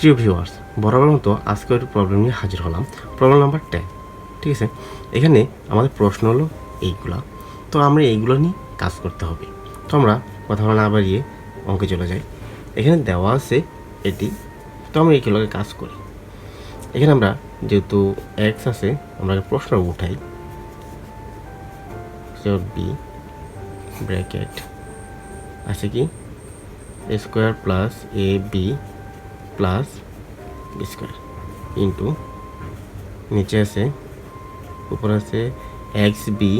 প্রিয় ভিউয়ার্স, বরাবর মতো আজকে একটু প্রবলেম নিয়ে হাজির হলাম। Problem number 10। ঠিক আছে, এখানে আমাদের প্রশ্ন হলো এইগুলা, তো আমরা এইগুলো নিয়ে কাজ করতে হবে। তো আমরা কথা না বাড়িয়ে অঙ্কে চলে যাই। এখানে দেওয়া আছে এটি, তো আমরা এইগুলোকে কাজ করি। এখানে আমরা যেহেতু এক্স আছে, আমরা প্রশ্ন উঠাই বি ব্র্যাকেট আছে কি A square plus A B plus B square into নিচে আছে উপর আছে এক্স বি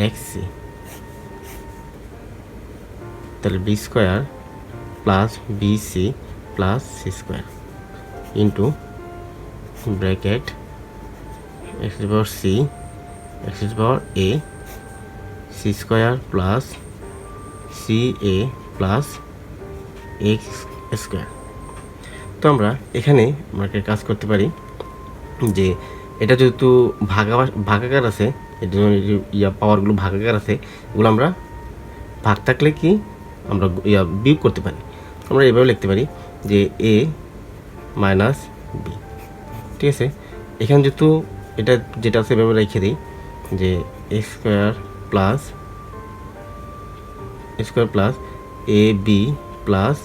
এক্স সি, তাহলে B square plus B C plus C square into bracket X to power C X to power A C square plus C A plus X square. তো আমরা এখানে আমরা কাজ করতে পারি যে এটা যেহেতু ভাগাকার আছে, এটা পাওয়ারগুলো ভাগাকার আছে, এগুলো আমরা ভাগ থাকলে কি আমরা বিয়োগ করতে পারি। আমরা এভাবে লিখতে পারি যে এ মাইনাস বি। ঠিক আছে, এখানে যেহেতু এটা যেটা আছে এভাবে রেখে দিই যে A square plus A B plus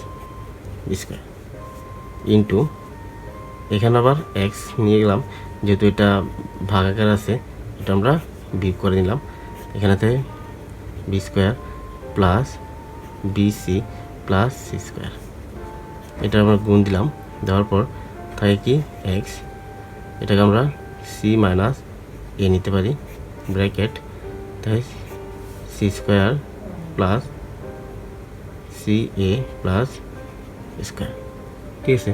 B square into এখানে আবার এক্স নিয়ে গেলাম, যেহেতু এটা ভাগাকার আছে এটা আমরা বিয়োগ করে নিলাম। এখানেতে B square plus B C plus C square, এটা আমরা গুণ দিলাম। দেওয়ার পর থাকে কি এক্স, এটাকে আমরা সি মাইনাস এ নিতে পারি ব্র্যাকেট, তাই C square plus C A plus square. ঠিক আছে,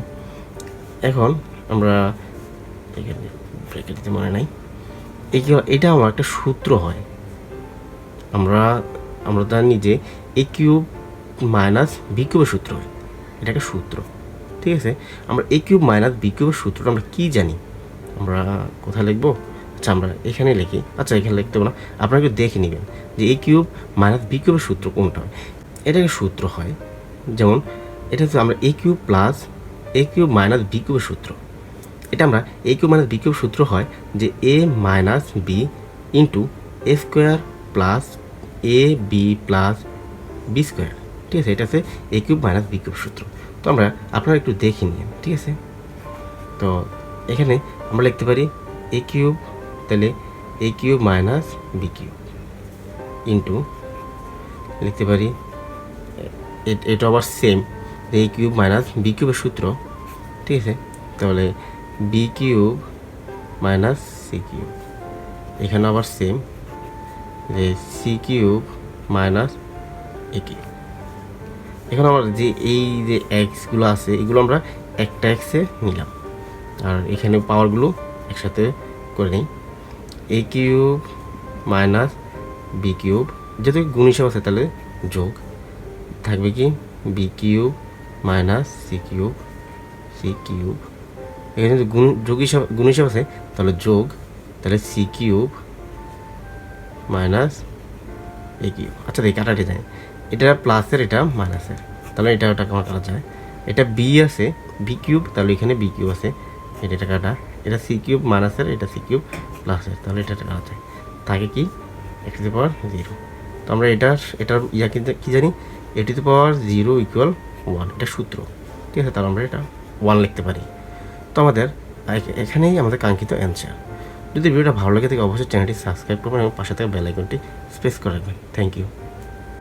এখন আমরা ব্র্যাকেট দিতে মনে নাই, এটা আমার একটা সূত্র হয়। আমরা জানি যে এ কিউব মাইনাস বি কিউবের সূত্র হয়, এটা একটা সূত্র। ঠিক আছে, আমরা এ কিউব মাইনাস বি কিউবের সূত্রটা আমরা কী জানি, আমরা কোথায় লিখবো? আচ্ছা আমরা এখানে লিখি। আচ্ছা এখানে লিখতে হবে না, আপনারা একটু দেখে নেবেন যে এ কিউব মাইনাস বি কিউবের সূত্র কোনটা হয়। এটা একটা সূত্র হয়, যেমন এটা হচ্ছে আমরা এ কিউব প্লাস এ কিউব মাইনাস বি কিউবের সূত্র। এটা আমরা এ কিউব মাইনাস বি কিউব সূত্র হয় যে এ minus B into A square plus A B plus B square. ঠিক আছে, এটা হচ্ছে এ কিউব মাইনাস বি কিউব সূত্র। তো আমরা আপনারা একটু দেখে নিন। ঠিক আছে, তো এখানে আমরা লিখতে পারি এ কিউব, তাহলে A cube minus B cube into লিখতে পারি এটা আবার same A cube minus B কিউবের সূত্র। ঠিক আছে, তাহলে B cube minus C cube, এখানে আবার সেম যে C cube minus A cube. এখন আমরা যে এই যে এক্সগুলো আছে এগুলো আমরা একটা এক্সে নিলাম, আর এখানে পাওয়ারগুলো একসাথে করে নিই। A cube minus B cube, যেহেতু গুণ হিসাব আছে তাহলে যোগ থাকবে কি B cube minus C cube, এখানে যদি গুণ হিসাব আছে তাহলে যোগ, তাহলে C cube minus A cube. আচ্ছা দেখি কাটাটি যায়, এটা প্লাসের এটা মাইনাসের, তাহলে এটা ওটা আমার কাটা যায়। এটা বি আছে বি কিউব, তাহলে এখানে বি কিউব আছে, এটা কাটা। এটা সি কিউব মাইনাসের, এটা সি কিউব প্লাসের, তাহলে এটা কাটা যায়। থাকে কি এক্স টু দি পাওয়ার 0। তো আমরা এটার কিন্তু কী জানি, এ টু দি পাওয়ার 0 ইকুয়াল 1, এটা সূত্র। ঠিক আছে, তাহলে আমরা এটা 1 লিখতে পারি। তো আমাদের এখানেই আমাদের কাঙ্ক্ষিত অ্যান্সার। যদি ভিডিওটা ভালো লাগে থাকে অবশ্যই চ্যানেলটি সাবস্ক্রাইব করবেন এবং পাশে থাকা বেল আইকনটি প্রেস করে রাখবেন। Thank you.